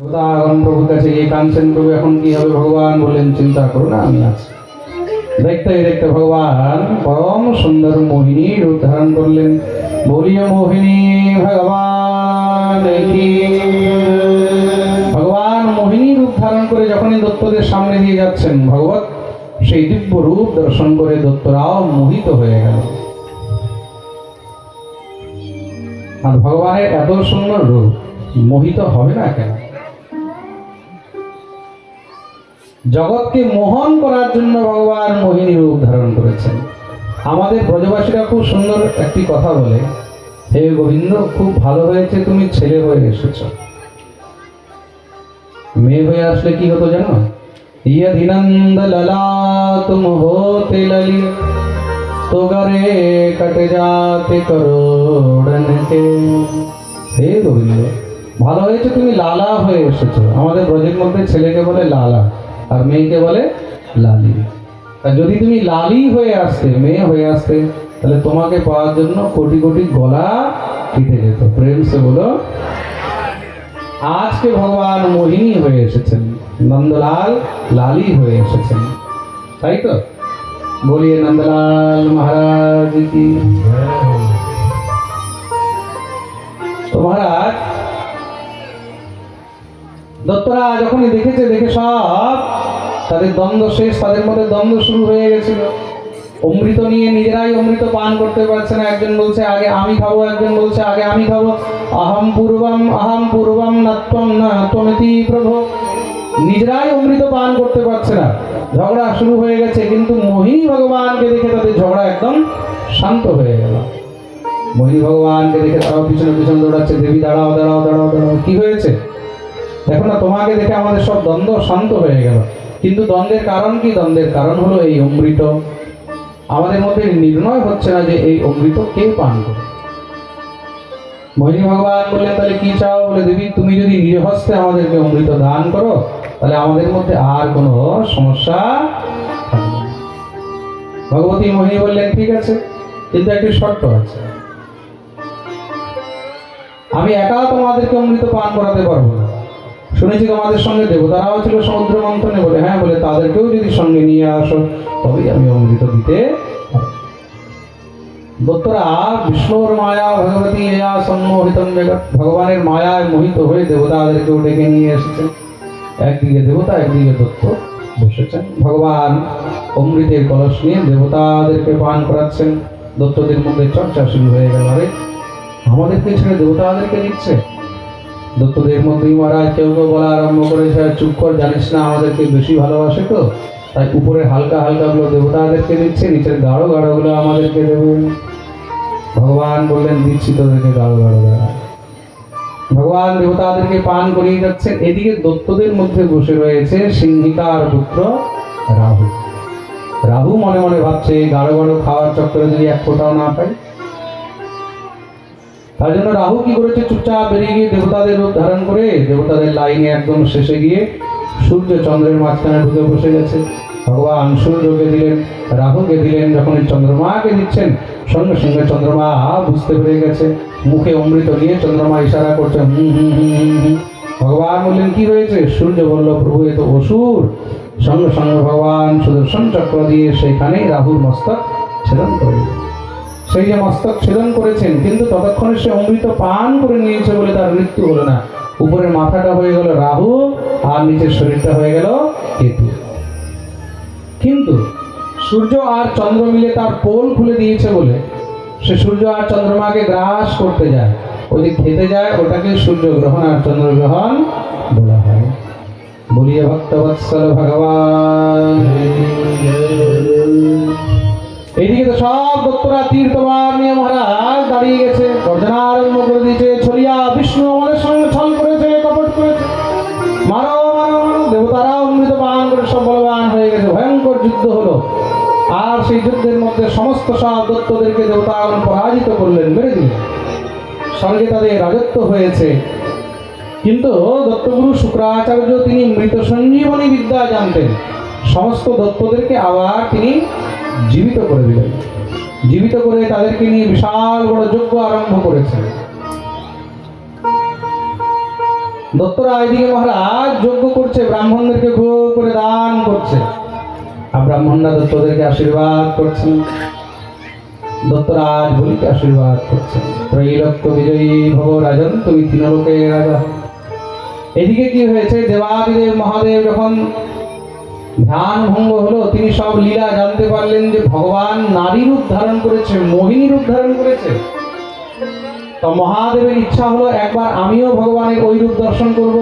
প্রভুর কাছে গিয়ে কাঁদছেন, প্রভু এখন কি হবে? ভগবান বললেন চিন্তা করো না, আমি আছি। দেখতে দেখতে ভগবান পরম সুন্দর মোহিনী রূপ ধারণ করলেন। বলিও মোহিনী ভগবান কি। ভগবান মোহিনী রূপ ধারণ করে যখনই দত্তদের সামনে দিয়ে যাচ্ছেন, ভগবত সেই দিব্য রূপ দর্শন করে দত্তরাও মোহিত হয়ে গেল। আর ভগবানের এত সুন্দর রূপ, মোহিত হবে না কেন? জগৎকে মোহন করার জন্য ভগবান মোহিনী রূপ ধারণ করেছেন। আমাদের ব্রজবাসীরা খুব সুন্দর একটি কথা বলে, হে গোবিন্দ, খুব ভালো হয়েছে তুমি ছেলে হয়ে এসেছ। মেয়ে হয়ে আসলে কি হতো জানো? यदिनंद ललाट होते लली तो गरे कट जाते करोड़न के। হে গোবিন্দ, ভালো হয়েছে তুমি লালা হয়ে এসেছো। আমাদের ব্রজের মধ্যে ছেলেকে বলে লালা আর মেয়েকে বলে লালি। আর যদি তুমি লালি হয়ে আসতে, মেয়ে হয়ে আসতে, তাহলে তোমাকে পাওয়ার জন্য কোটি কোটি গলা কেটে যেত। প্রেম সে বলো। আজকে ভগবান মোহিনী হয়ে এসেছেন, নন্দলাল লালি হয়ে এসেছেন, তাই তো? বলিয়ে নন্দলাল মহারাজ কি। তো মহারাজ দত্তরা যখনই দেখেছে, দেখে সব তাদের দ্বন্দ্ব শেষ, তাদের মধ্যে দ্বন্দ্ব শুরু হয়ে গেছিল। অমৃত নিয়ে নিজেরাই অমৃত পান করতে পারছে না। একজন বলছে আগে আমি খাবো, একজন বলছে আগে আমি খাবো। আহম পূর্বম নাত্বম না ত্বমিতি প্রভু। নিজেরাই অমৃত পান করতে পারছে না, ঝগড়া শুরু হয়ে গেছে। কিন্তু মোহিনী ভগবানকে দেখে তাদের ঝগড়া একদম শান্ত হয়ে গেল। মোহিনী ভগবানকে দেখে তারাও পিছনে পিছনে দৌড়াচ্ছে, দেবী দাঁড়াও দাঁড়াও দাঁড়াও দাঁড়াও, কি হয়েছে দেখো না, তোমাকে দেখে আমাদের সব দ্বন্দ্ব শান্ত হয়ে গেল। কিন্তু দ্বন্দ্বের কারণ কি? দ্বন্দ্বের কারণ হলো এই অমৃত। আমাদের মধ্যে নির্ণয় হচ্ছে না যে এই অমৃত কে পান করে। মোহিনী ভগবান বললেন তাহলে কি চাও? বলে দেবী তুমি যদি নিজ হস্তে আমাদেরকে অমৃত দান করো, তাহলে আমাদের মধ্যে আর কোনো সমস্যা থাকবে না। ভগবতী মোহিনী বললেন ঠিক আছে, কিন্তু একটি শর্ত আছে। আমি একা তোমাদেরকে অমৃত পান করাতে পারবো না। শুনেছি তোমাদের সঙ্গে দেবতারাও ছিল সমুদ্র মন্থনে। বলে হ্যাঁ। বলে তাদেরকেও যদি সঙ্গে নিয়ে আসো তবেই আমি অমৃত দিতে। দত্তরা বিষ্ণুর মায়া ভগবতী এয়া সম্মোহিতম জগৎ, ভগবানের মায়ায় মোহিত হয়ে দেবতাদেরকেও ডেকে নিয়ে এসেছেন। একদিকে দেবতা, একদিকে দত্ত বসেছেন। ভগবান অমৃতের কলস নিয়ে দেবতাদেরকে পান করাচ্ছেন। দত্তদের মধ্যে চর্চা শুরু হয়ে গেল, আরে আমাদেরকে ছেড়ে দেবতাদেরকে দিচ্ছে। দত্তদের মধ্যেই মহারাজ কেউ কেউ বলা আরম্ভ করেছে, চুপ কর, জানিস না আমাদেরকে বেশি ভালোবাসে তো, তাই উপরে হালকা হালকা গুলো দেবতাদেরকে দিচ্ছে, নিচের গাঢ় গাঢ় গুলো আমাদেরকে দেবেন। ভগবান বললেন দিচ্ছি তোদেরকে গাঢ় গাঢ় গাঢ়। ভগবান দেবতাদেরকে পান করিয়ে যাচ্ছেন। এদিকে দত্তদের মধ্যে বসে রয়েছে সিংহিকার পুত্র রাহু। রাহু মনে মনে ভাবছে গাঢ় গাঢ় খাওয়ার চক্করে যদি এক ফোঁটাও না পাই। তার জন্য রাহু কি করেছে, চুপচাপ বেরিয়ে গিয়ে দেবতাদের রূপ ধারণ করে দেবতাদের লাইনে একদম শেষে গিয়ে সূর্য চন্দ্রের মাঝখানে ঢুকে বসে গেছে। ভগবান সূর্যকে দিলেন, রাহুকে দিলেন। যখন চন্দ্রমাকে দিচ্ছেন, সঙ্গে সঙ্গে চন্দ্রমা বুঝতে পেরে গেছে। মুখে অমৃত নিয়ে চন্দ্রমা ইশারা করছে হুম হুম হুম হুম হুম। ভগবান বললেন কি হয়েছে? সূর্য বলল প্রভু এ তো অসুর। সঙ্গে সঙ্গে ভগবান সুদর্শন চক্র দিয়ে সেখানেই রাহুর মস্তক ছেদন করে। সেই যে মস্তক ছেদন করেছেন, কিন্তু ততক্ষণে সে অমৃত পান করে নিয়েছে বলে তার মৃত্যু হলো না। উপরের মাথাটা হয়ে গেল রাহু আর নিচের শরীরটা হয়ে গেল কেতু। কিন্তু সূর্য আর চন্দ্র মিলে তার পোল খুলে দিয়েছে বলে সে সূর্য আর চন্দ্রমাকে গ্রাস করতে যায়, ওই খেতে যায়, ওটাকে সূর্য গ্রহণ আর চন্দ্র গ্রহণ বলা হয়। বলিয়ে ভক্তবৎসল ভগবান। এইদিকে তো সব দত্তরা তীর্থবার নিয়ে মহারাজ দাঁড়িয়ে গেছে, গর্জনা আরম্ভ করে দিয়েছে, ছড়িয়া বিষ্ণু আমাদের সঙ্গে ছল করেছে, কপট করেছে, মারো মারো মারো। দেবতারা অমৃত পান করে সব বলবান হয়ে গেছে। ভয়ঙ্কর যুদ্ধ হলো। আর সেই যুদ্ধের মধ্যে সমস্ত সব দত্তদেরকে দেবতাগণ পরাজিত করলেন, মেরে দিলেন। স্বর্গে তাদের রাজত্ব হয়েছে। কিন্তু দত্তগুরু শুক্রাচার্য তিনি মৃত সঞ্জীবনী বিদ্যা জানতেন। সমস্ত দত্তদেরকে আবার তিনি জীবিত করে দিলেন। জীবিত করে তাদেরকে নিয়ে বিশাল বড় যজ্ঞ আরম্ভ করেছেন। দত্তরা এদিকে মহারাজ যজ্ঞ করছে, ব্রাহ্মণদেরকে ভোগ করে দান করছে, আর ব্রাহ্মণরা দত্তদেরকে আশীর্বাদ করছেন। দত্তরাজ বলিকে আশীর্বাদ করছেন, ত্রৈলোক্য বিজয়ী ভব রাজন, তুমি তিন লোকের রাজা। এদিকে কি হয়েছে, দেবাদিদেব মহাদেব যখন ধ্যান ভঙ্গ হলো, তিনি সব লীলা জানতে পারলেন যে ভগবান নারী রূপ ধারণ করেছে, মোহিনী রূপ ধারণ করেছে। তো মহাদেবের ইচ্ছা হলো একবার আমিও ভগবানের ওই রূপ দর্শন করব।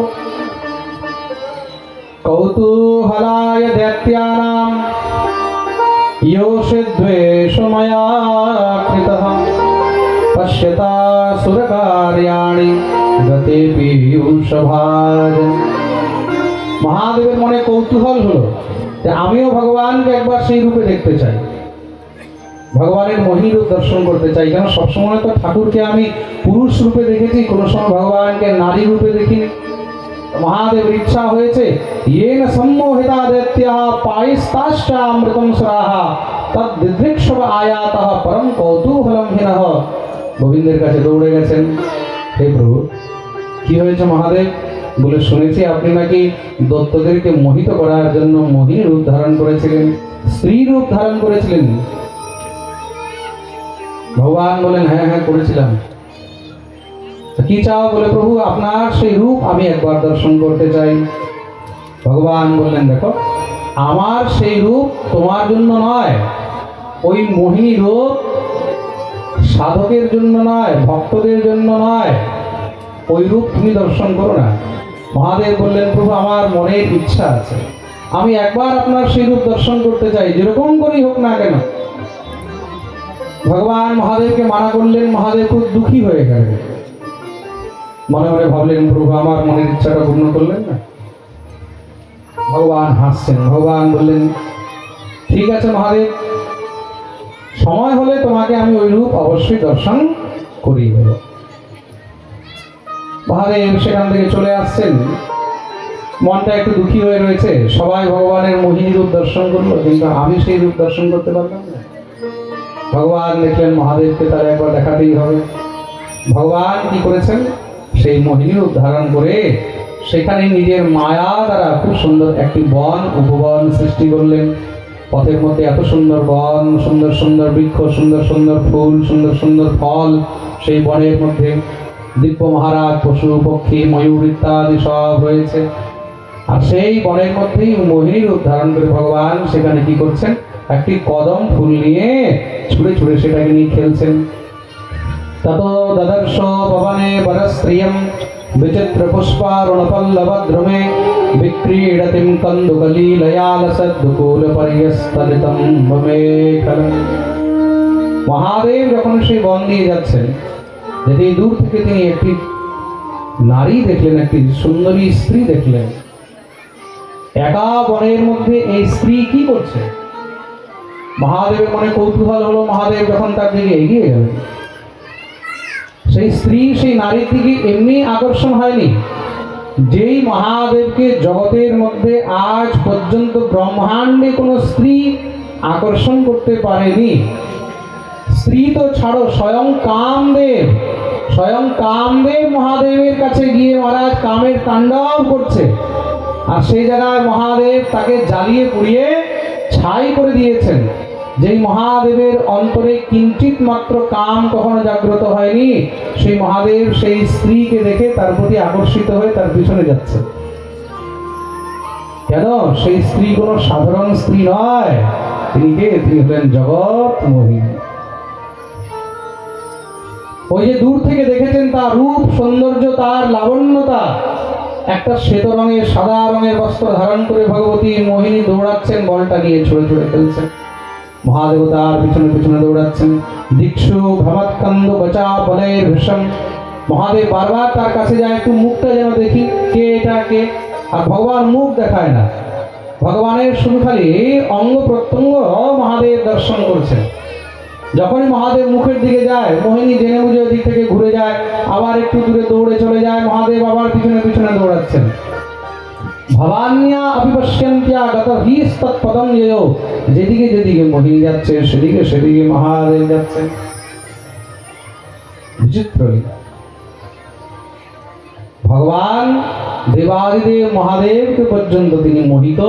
কৌতূহলায় দৈত্যানাম योषे द्वेषमया कृतः पश्यतासुरकार्याणि गते पीयूषभाजन। মহাদেবের মনে কৌতূহল হলো যে আমিও ভগবানকে একবার সেই রূপে দেখতে চাই, ভগবানের মোহিনী রূপ দর্শন করতে চাই। কেন সবসময় তো ঠাকুরকে আমি পুরুষ রূপে দেখেছি, কোনো সময় ভগবানকে নারী রূপে দেখিনি। মহাদেবের ইচ্ছা হয়েছে, येन सम्मोहिता दैत्याः पायस्ताश्चामृतं सुराः तद्दिदृक्षव आयातः परम कौतूहलम हिनः। গোবিন্দের কাছে দৌড়ে গেছেন, হে প্রভু কি হয়েছে মহাদেব? বলে শুনেছি আপনি নাকি দত্তদেরকে মোহিত করার জন্য মোহিনী রূপ ধারণ করেছিলেন, স্ত্রী রূপ ধারণ করেছিলেন। ভগবান বলেন, হ্যাঁ হ্যাঁ করেছিলাম। কি চাও? বলে প্রভু আপনার সেই রূপ আমি একবার দর্শন করতে চাই। ভগবান বললেন, দেখো আমার সেই রূপ তোমার জন্য নয়, ওই মোহিনী রূপ সাধকের জন্য নয়, ভক্তদের জন্য নয়, ওই রূপ তুমি দর্শন করো না। মহাদেব বললেন, প্রভু আমার মনের ইচ্ছা আছে, আমি একবার আপনার সেই রূপ দর্শন করতে চাই, যেরকম করেই হোক না কেন। ভগবান মহাদেবকে মানা করলেন। মহাদেব খুব দুঃখী হয়ে গেলেন, মনে মনে ভাবলেন, প্রভু আমার মনের ইচ্ছাটা পূর্ণ করলেন না। ভগবান হাসছেন। ভগবান বললেন, ঠিক আছে মহাদেব, সময় হলে তোমাকে আমি ওই রূপ অবশ্যই দর্শন করিয়ে দেব। মহাদেব সেখান থেকে চলে আসছেন, মনটা একটু দুঃখী হয়ে রয়েছে। সবাই ভগবানের মোহিনী রূপ দর্শন করলো, কিন্তু আমি সেই রূপ দর্শন করতে পারলাম না। ভগবান দেখলেন মহাদেবকে তার একবার দেখাতেই হবে। ভগবান কি করেছেন, সেই মোহিনী রূপ ধারণ করে সেখানে নিজের মায়া দ্বারা খুব সুন্দর একটি বন উপবন সৃষ্টি করলেন। পথের মধ্যে এত সুন্দর বন, সুন্দর সুন্দর বৃক্ষ, সুন্দর সুন্দর ফুল, সুন্দর সুন্দর ফল। সেই বনের মধ্যে দিব্য মহারাজ, পশু পক্ষী, ময়ূর ইত্যাদি সব রয়েছে। আর সেই বনের মধ্যেই মোহিনী রূপ ধারণ করে ভগবান সেখানে কি করছেন, একটি কদম ফুল নিয়ে ছুঁড়ে ছুঁড়ে সেটাকে নিয়ে খেলছেন। ততো দদর্শ পবনে বরস্ত্রিয়ম বিচিত্র পুষ্পারুণপল্লবদ্রুমে বিক্রীডতিম কন্দুকলীলয়া লসদ্দুকূলপর্যস্তরিতম মেখলম। মহাদেব যখন সেই বন দিয়ে যাচ্ছেন, যেতে দূর থেকে তিনি একটি নারী দেখলেন, একটি সুন্দরী স্ত্রী দেখলেন। একা বনের মধ্যে এই স্ত্রী কি করছে? মহাদেবের মনে কৌতূহল হলো। মহাদেব যখন তার দিকে এগিয়ে গেলেন, সেই স্ত্রী সেই নারীর দিকে এমনি আকর্ষণ হয়নি। যেই মহাদেবকে জগতের মধ্যে আজ পর্যন্ত ব্রহ্মাণ্ডে কোনো স্ত্রী আকর্ষণ করতে পারেনি। স্ত্রী তো ছাড়ো, স্বয়ং কামদেব মহাদেবের কাছে গিয়ে মহারাজ কামের তাণ্ডব করছে। আর সেই জায়গায় মহাদেব তাকে জ্বালিয়ে পুড়িয়ে ছাই করে দিয়েছেন। যেই মহাদেবের অন্তরে কিঞ্চিত মাত্র কাম কখনো জাগ্রত হয়নি, সেই মহাদেব সেই স্ত্রীকে দেখে তার প্রতি আকর্ষিত হয়ে তার পিছনে যাচ্ছে। কেন? সেই স্ত্রী কোনো সাধারণ স্ত্রী নয়, তিনি কে? তিনি হলেন জগৎ মোহিনী। ওই যে দূর থেকে দেখেছেন তার রূপ সৌন্দর্য, তার লাবণ্যতা। একটা শ্বেত রঙের, সাদা রঙের বস্ত্র ধারণ করে ভগবতী মোহিনী দৌড়াচ্ছেন, বলটা নিয়ে ছুঁড়ে ছুঁড়ে ফেলছেন। মহাদেবতার পিছনে পিছনে দৌড়াচ্ছেন। দীক্ষু ভ্রমৎকন্দ বচা বলের ভীষণ। মহাদেব বারবার তার কাছে যায়, একটু মুখটা যেন দেখি, কে এটা কে। আর ভগবান মুখ দেখায় না, ভগবানের শুধু খালি অঙ্গ প্রত্যঙ্গ মহাদেব দর্শন করছেন। যখনই মহাদেব মুখের দিকে যায়, মোহিনী জেনে বুঝে ওই দিক থেকে ঘুরে যায়, আবার একটু দূরে দৌড়ে চলে যায়। মহাদেব আবার পিছনে পিছনে দৌড়াচ্ছেন। ভবান্যা অভিপশ্যন্ত্যা গতহিস্তৎপদম ইয়ো। যেদিকে যেদিকে মোহিনী যাচ্ছে, সেদিকে সেদিকে মহাদেব যাচ্ছেন। বিচিত্র লীলা। ভগবান দেবাদিদেব মহাদেবকে পর্যন্ত তিনি মোহিত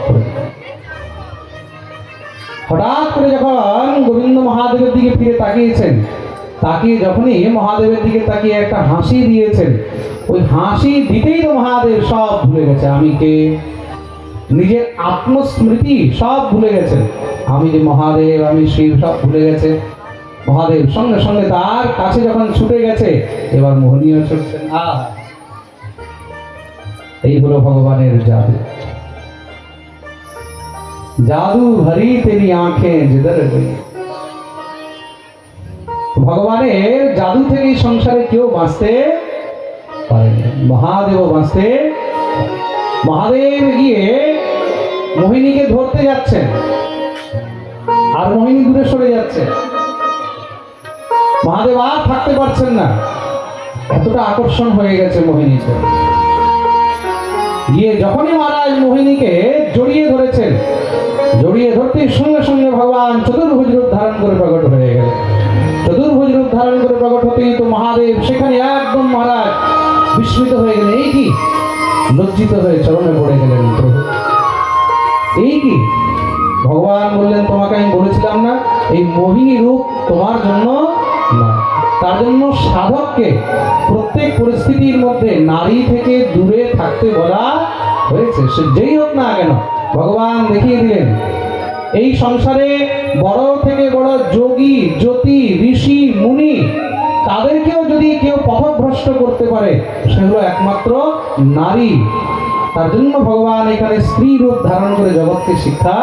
করে দিলেন। হঠাৎ করে যখন গোবিন্দ মহাদেবের দিকে ফিরে তাকিয়েছেন, তাকিয়ে যখনই মহাদেবের দিকে তাকিয়ে একটা হাসি দিয়েছেন, ওই হাসি দিতেই তো মহাদেব সব ভুলে গেছে। আমি কে, নিজের আত্মস্মৃতি সব ভুলে গেছে। আমি যে মহাদেব, আমি শিব, সব ভুলে গেছে। মহাদেব সঙ্গে সঙ্গে তার কাছে যখন ছুটে গেছে, এবার মোহনীয় ছুটছেন। এই হলো ভগবানের জাদু। জাদু ভরি তেরি আঁখেं जिधर गई। ভগবানের জাদু থেকে সংসারে কেউ বাঁচতে পারেনি, মহাদেব বাঁচতে। মহাদেব গিয়ে মোহিনীকে ধরতে যাচ্ছেন, আর মোহিনী দূরে সরে যাচ্ছে। মহাদেব আর থাকতে পারছেন না, এতটা আকর্ষণ হয়ে গেছে মোহিনীকে। গিয়ে যখনই মহারাজ মোহিনীকে জড়িয়ে ধরেছেন, জড়িয়ে ধরতে সঙ্গে সঙ্গে ভগবান চতুর্ভুজ রূপ ধারণ করে প্রকট হয়ে গেলেন। চতুর্ভুজ রূপ ধারণ করে প্রকট হতেই তো মহাদেব সেখানে একদম মহারাজ বিস্মিত হয়ে গেলেন। এই কি? লজ্জিত হয়ে চরণে পড়ে গেলেন, প্রভু এই কি? ভগবান বললেন, তোমাকে আমি বলেছিলাম না এই মোহিনী রূপ তোমার জন্য না। তার জন্য সাধককে প্রত্যেক পরিস্থিতির মধ্যে নারী থেকে দূরে থাকতে বলা হয়েছে। সে যেই হোক না কেন, ভগবান দেখিয়ে দিলেন এই সংসারে বড় থেকে বড় যোগী, জ্যোতি, ঋষি, মুনি, তাদেরকেও যদি কেউ পথভ্রষ্ট করতে পারে, সেগুলো একমাত্র নারী। তার জন্য ভগবান এখানে স্ত্রী রূপ ধারণ করে জগৎকে শিক্ষা।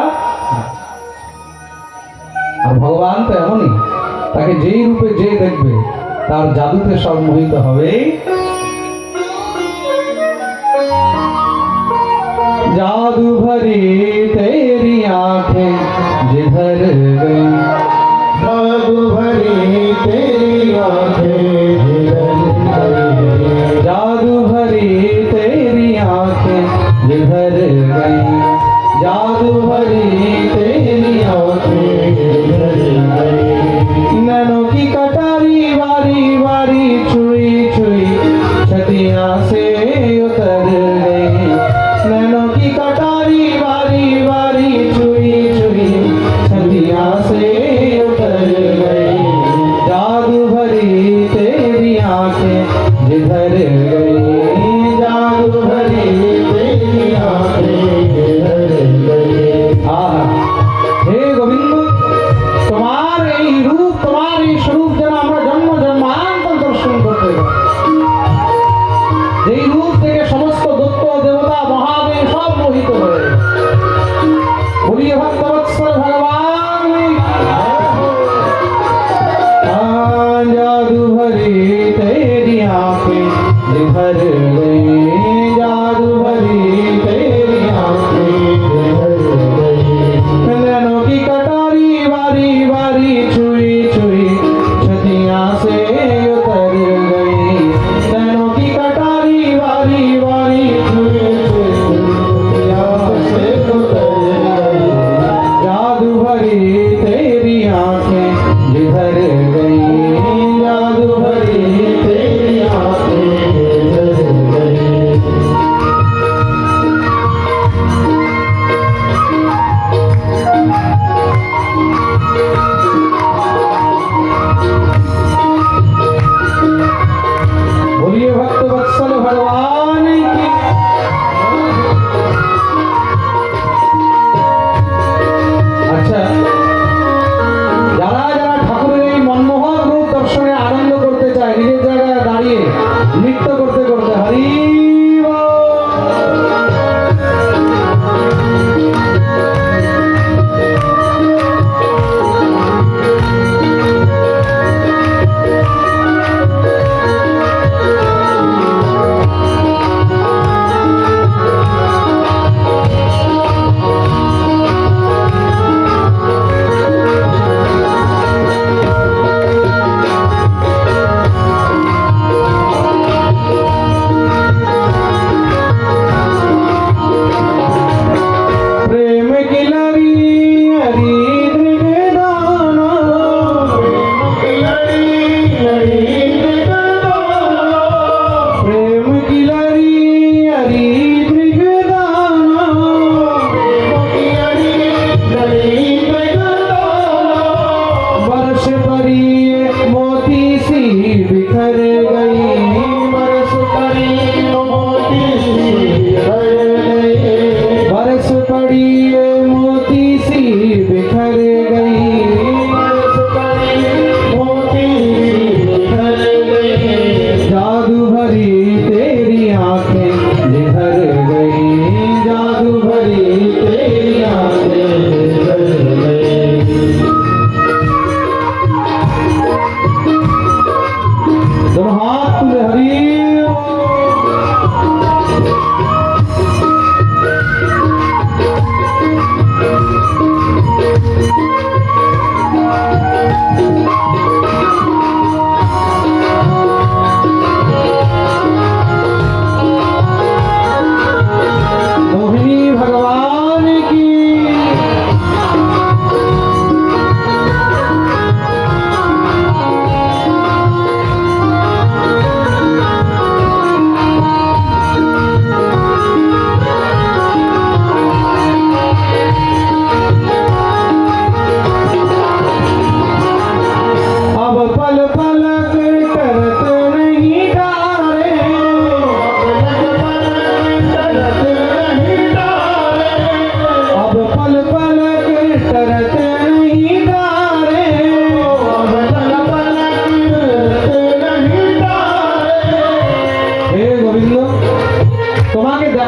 আর ভগবান তো এমনই, তাকে যেই রূপে যে দেখবে তার জাদুতে সব মোহিত হবে। जादू भरी तेरी आंखें जिधर गई, जादू भरी तेरी आंखें जिधर गई, जादू भरी तेरी आंखें जिधर गई, जादू भरी तेरी आंखें जिधर गई। नैनों की कटारी बारी बारी छुई छुई छतिया से उतर गई, नैनों की कटारी बारी बारी छुई छुई छतिया से उतर गई, जादू भरी तेरी आंखें जिधर गई, जादू भरी तेरी आंखें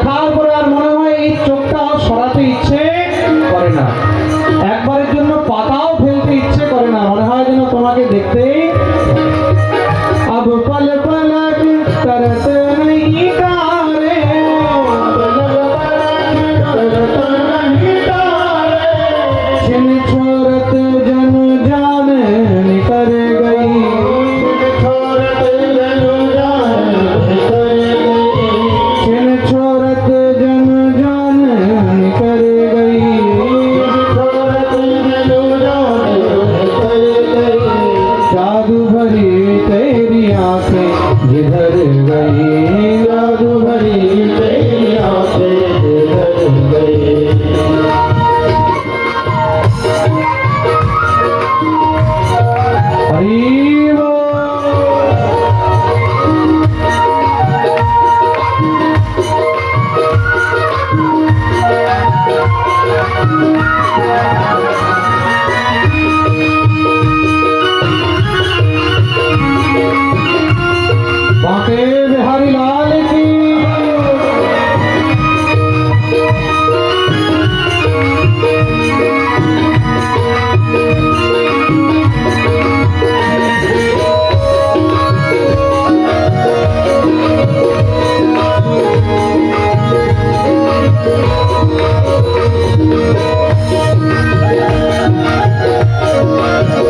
দেখার পরে আর মনে হয় এই চোখটা সরাতে ইচ্ছে করে না, একবারের জন্য পাতাও ফেলতে ইচ্ছে করে না, মনে হয় যেন তোমাকে দেখতেই। अब पल पलट करत नहीं तारे, छिन छोरत जन जान निकर गई, छिन छोरत जन जान निकर गई, जादू भरी तेरी आंखें जिधर गई, जादू भरी तेरी आंखें जिधर गई। हरि बोल। बांके बिहारी लाल की।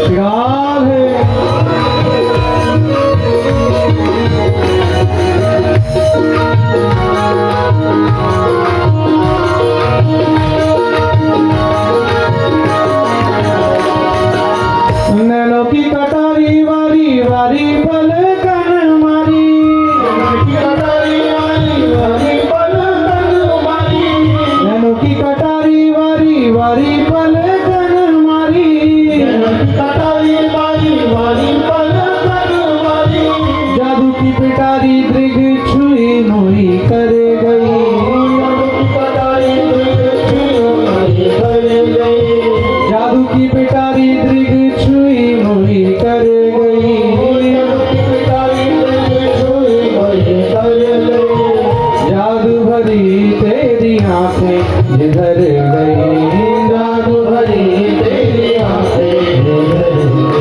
श्रीराम है। नैनों की कटारी वारी वारी पलकन मारी, नैनों की कटारी वारी वारी पलकन मारी, जादू की पिटारी दृग छुई मोही कर गई, जादू की पिटारी दृग छुई मोही कर गई, जादू भरी तेरी आंखें जिधर गई, जादू भरी तेरी आंखें जिधर गई।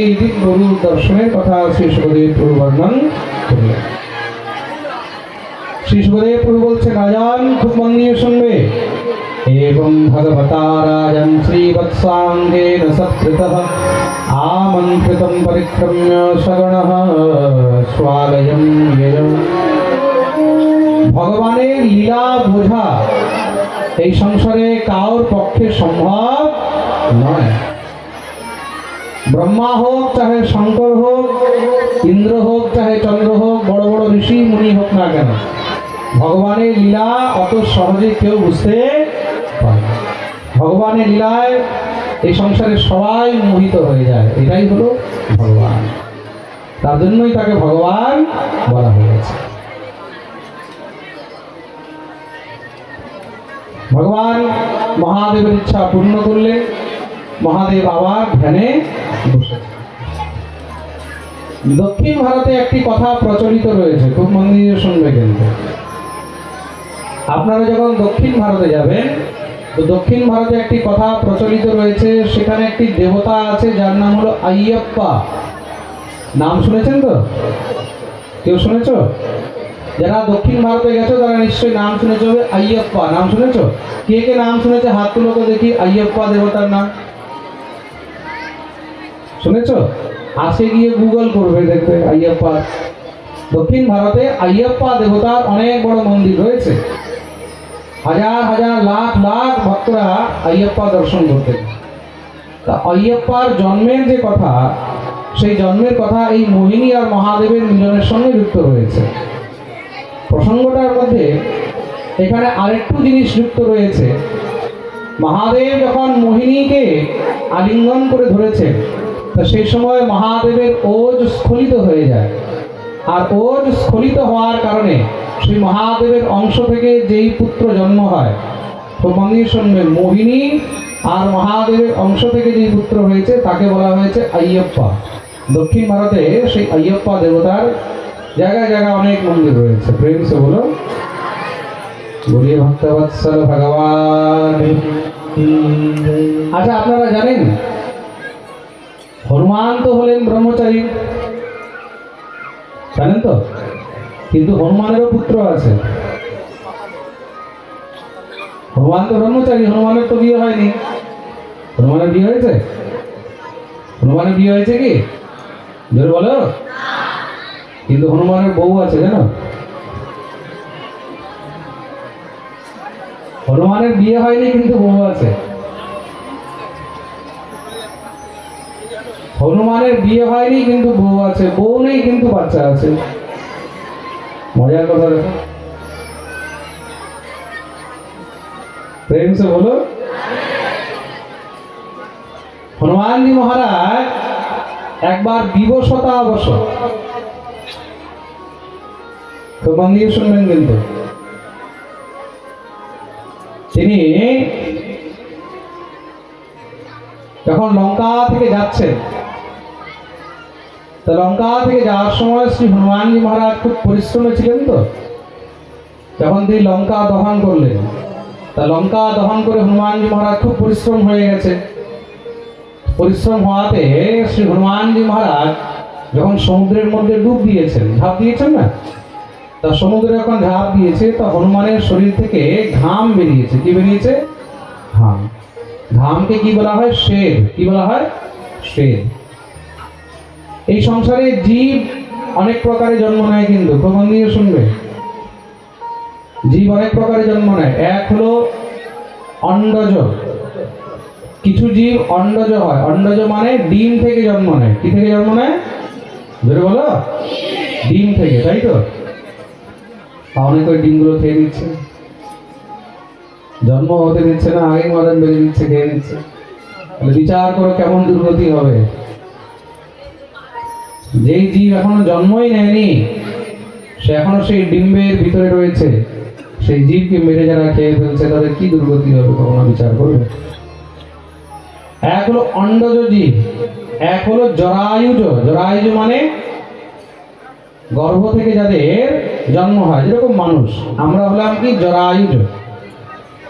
এই দিক গরু দর্শনের কথা শ্রী সুখদেব প্রভু বর্ণন করলেন। শ্রী সুখদেব প্রভু বলছে, রাজন খুব মন দিয়ে শুনবে। এবং ভগবতা রাজন শ্রীবৎসাঙ্গেন সৎকৃতঃ আমন্ত্রিতং পরিক্রম্য সগণঃ স্বালয়ং ইয়ং। ভগবানের লীলা বোঝা এই সংসারে কারোর পক্ষে সম্ভব নয়। ব্রহ্মা হোক, চাহে শঙ্কর হোক, ইন্দ্র হোক, চাহে চন্দ্র হোক, বড় বড় ঋষি মুনি হোক না কেন, ভগবানের লীলা অত সহজে কেউ বুঝতে পারে না। ভগবানের লীলায় এই সংসারে সবাই মোহিত হয়ে যায়। এটাই হলো ভগবান, তার জন্যই তাকে ভগবান বলা হয়েছে। ভগবান মহাদেবের ইচ্ছা পূর্ণ করলে মহাদেব আবার ধ্যানে বসে। দক্ষিণ ভারতে একটি কথা প্রচলিত রয়েছে, খুব মন দিয়ে শুনবে কিন্তু। আপনারা যখন দক্ষিণ ভারতে যাবেন, তো দক্ষিণ ভারতে একটি কথা প্রচলিত রয়েছে, সেখানে একটি দেবতা আছে যার নাম হলো আইয়াপ্পা। নাম শুনেছেন তো? কেউ শুনেছ? যারা দক্ষিণ ভারতে গেছো তারা নিশ্চয়ই নাম শুনেছ। আইয়াপ্পা নাম শুনেছ? কে কে নাম শুনেছে হাত তুলো তো দেখি। আইয়াপ্পা দেবতার নাম শুনেছ? আজকে গিয়ে গুগল করবে, দেখবে আইয়াপ্পা। দক্ষিণ ভারতে আইয়াপ্পা দেবতার অনেক বড় মন্দির রয়েছে। হাজার হাজার লাখ লাখ ভক্তরা আইয়াপ্পা দর্শন করতেন। তা আইয়াপ্পার জন্মের যে কথা, সেই জন্মের কথা এই মোহিনী আর মহাদেবের মিলনের সঙ্গে যুক্ত রয়েছে। প্রসঙ্গটার মধ্যে এখানে আরেকটু জিনিস যুক্ত রয়েছে। মহাদেব যখন মোহিনীকে আলিঙ্গন করে ধরেছেন, তা সেই সময় মহাদেবের ওজ স্খলিত হয়ে যায়। আর ওজ স্খলিত হওয়ার কারণে সেই মহাদেবের অংশ থেকে যেই পুত্র জন্ম হয়, তো মন্দির শুনবেন, মোহিনী আর মহাদেবের অংশ থেকে যেই পুত্র হয়েছে তাকে বলা হয়েছে আইয়াপ্পা। দক্ষিণ ভারতে সেই আইয়াপ্পা দেবতার জায়গায় জায়গায় অনেক মন্দির রয়েছে। প্রেম সে বলো, বলিয়ে ভক্তবৎসল ভগবান। আচ্ছা, আপনারা জানেন হনুমান তো হলেন ব্রহ্মচারী, জানেন তো? কিন্তু হনুমানেরও পুত্র আছে। হনুমান তো ব্রহ্মচারী, হনুমানের তো বিয়ে হয়নি। হনুমানের বিয়ে হয়েছে? হনুমানের বিয়ে হয়েছে কি? জোরে বলো। কিন্তু হনুমানের বউ আছে, জানো? হনুমানের বিয়ে হয়নি কিন্তু বউ আছে। হনুমানের বিয়ে হয়নি কিন্তু বউ আছে, বউ নেই কিন্তু বাচ্চা আছে। মজার কথা দেখো, প্রেম সে বলো। হনুমানজি মহারাজ একবার বিবশতা অবসর, তো মন দিয়ে শুনবেন কিন্তু। তিনি যখন লঙ্কা থেকে যাচ্ছেন, তা লঙ্কা থেকে যাওয়ার সময় শ্রী হনুমানজি মহারাজ খুব পরিশ্রমে ছিলেন। তো যখন তিনি লঙ্কা দহন করলেন, তা লঙ্কা দহন করে হনুমানজি মহারাজ খুব পরিশ্রম হয়ে গেছে। পরিশ্রম হওয়াতে শ্রী হনুমানজি মহারাজ যখন সমুদ্রের মধ্যে ডুব দিয়েছেন, ঝাঁপ দিয়েছেন না, তা সমুদ্রে যখন ঝাঁপ দিয়েছে, তা হনুমানের শরীর থেকে ঘাম বেরিয়েছে। কি বেরিয়েছে? ঘাম। ঘামকে কি বলা হয়? শ্বেদ। কি বলা হয়? শ্বেদ। এই সংসারে জীব অনেক প্রকারে জন্ম নেয়, কিন্তু প্রমাণ দিয়ে শুনবে। জীব অনেক প্রকারে জন্ম নেয়। এক হলো অন্ডজ। কিছু জীব অন্ডজ হয়। অন্ডজ মানে ডিম থেকে জন্ম নেয়। কি থেকে জন্ম নেয়? ধরে বলো, ডিম থেকে, তাই তো? অনেক ওই ডিমগুলো খেয়ে নিচ্ছে, জন্ম হতে দিচ্ছে না, আগে মাদান বেরিয়ে দিচ্ছে, খেয়ে নিচ্ছে। বিচার করো কেমন দুর্গতি হবে। যেই জীব এখনো জন্মই নেয়নি, সে এখনো সেই ডিম্বের ভিতরে রয়েছে, সেই জীবকে মেরে যারা খেয়ে ফেলছে তাদের কি দুর্গতি হবে, কখনো বিচার করবে? এক হলো অন্ডজ জীব, এক হলো জরায়ুজ। জরায়ুজ মানে গর্ভ থেকে যাদের জন্ম হয়, যেরকম মানুষ। আমরা হলাম কি? জরায়ুজ।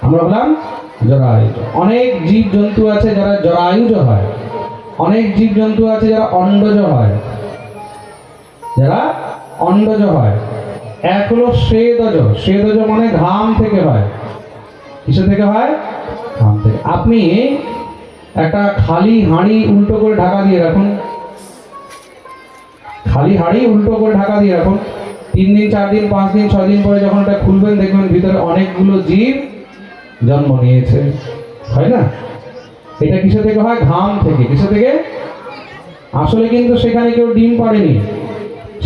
আমরা হলাম জরায়ুজ। অনেক জীব জন্তু আছে যারা জরায়ুজ হয়। অনেক জীবজন্তু আছে যারা অন্ডজ হয়, যারা অন্ডজ হয়। এক হলো স্বেদজ। স্বেদজ মানে ঘাম থেকে হয়। কিসে থেকে হয়? ঘাম থেকে। আপনি একটা খালি হাঁড়ি উল্টো করে ঢাকা দিয়ে রাখুন, খালি হাঁড়ি উল্টো করে ঢাকা দিয়ে রাখুন, 3 দিন 4 দিন 5 দিন 6 দিন পরে যখন এটা খুলবেন দেখবেন ভিতরে অনেকগুলো জীব জন্ম নিয়েছে, হয় না? এটা কিসে থেকে হয়? ঘাম থেকে। কিসে থেকে? আসলে কিন্তু সেখানে কেউ ডিম পাড়েনি,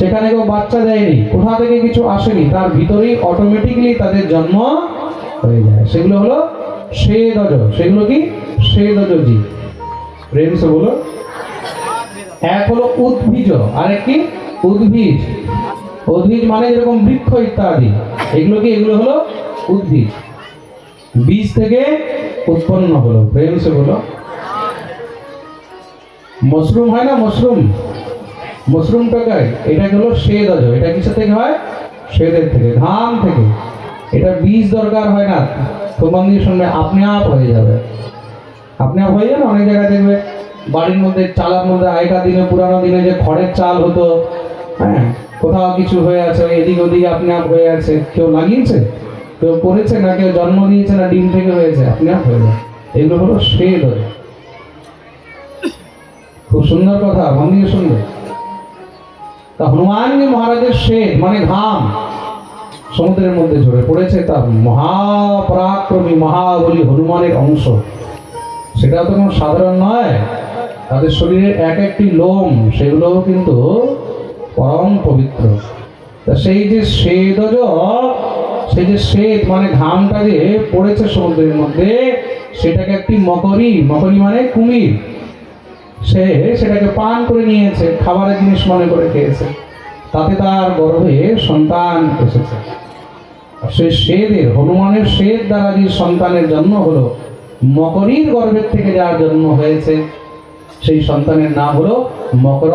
সেখানে কেউ বাচ্চা দেয়নি, কোথা থেকে কিছু আসেনি, তার ভিতরেই অটোমেটিকলি তাদের জন্ম হয়ে যায়। সেগুলো হলো স্বেদজ। সেগুলো কি? স্বেদজ জীব। প্রেমসে বলো। এক হলো উদ্ভিজ, আরেক কি? উদ্ভিজ। উদ্ভিজ মানে যেরকম বৃক্ষ ইত্যাদি, এগুলো কি? এগুলো হলো উদ্ভিজ। বীজ থেকে উৎপন্ন হলো। প্রেমসে বলো। মাশরুম হয় না, মাশরুম, মাশরুম টাকায়, এটা হলো স্বেদজ। এটা কিসের থেকে হয়? স্বেদের থেকে, ঘাম থেকে। এটা বীজ দরকার হয় না, তোমার দিয়ে শুনবে আপনি আপ হয়ে যাবে, আপনি আপ হয়ে যাবে। অনেক জায়গায় দেখবে বাড়ির মধ্যে, চালার মধ্যে আগেকার দিনে, পুরানো দিনে যে খড়ের চাল হতো, হ্যাঁ, কোথাও কিছু হয়ে আছে, এদিক ওদিক আপনি আপ হয়ে আছে, কেউ লাগিয়েছে, কেউ করেছে না, কেউ জন্ম দিয়েছে না, ডিম থেকে হয়েছে, আপনি আপ হয়ে যায়। এগুলো হলো স্বেদজ। খুব সুন্দর কথা, মন দিয়ে শুনবে। তা হনুমানজি মহারাজের শ্বেত মানে ঘাম সমুদ্রের মধ্যে ঝরে পড়েছে, তা মহাপরাক্রমী মহাবলী হনুমানের অংশ। সেটা তো কোনো সাধারণ নয়। তাদের শরীরের এক একটি লোম, সেগুলোও কিন্তু পরম পবিত্র। তা সেই যে স্বেদজ, সেই যে শ্বেত মানে ঘামটা যে পড়েছে সমুদ্রের মধ্যে, সেটাকে একটি মকরী, মকরী মানে কুমির, সে সেটাকে পান করে নিয়েছে, খাবারের জিনিস মনে করে খেয়েছে, তাতে তার গর্ভে সন্তান এসেছে। সেই শ্বেদের, হনুমানের শ্বেত দ্বারা যে সন্তানের জন্ম হলো, মকরীর গর্ভের থেকে যার জন্ম হয়েছে, সেই সন্তানের নাম হলো মকর।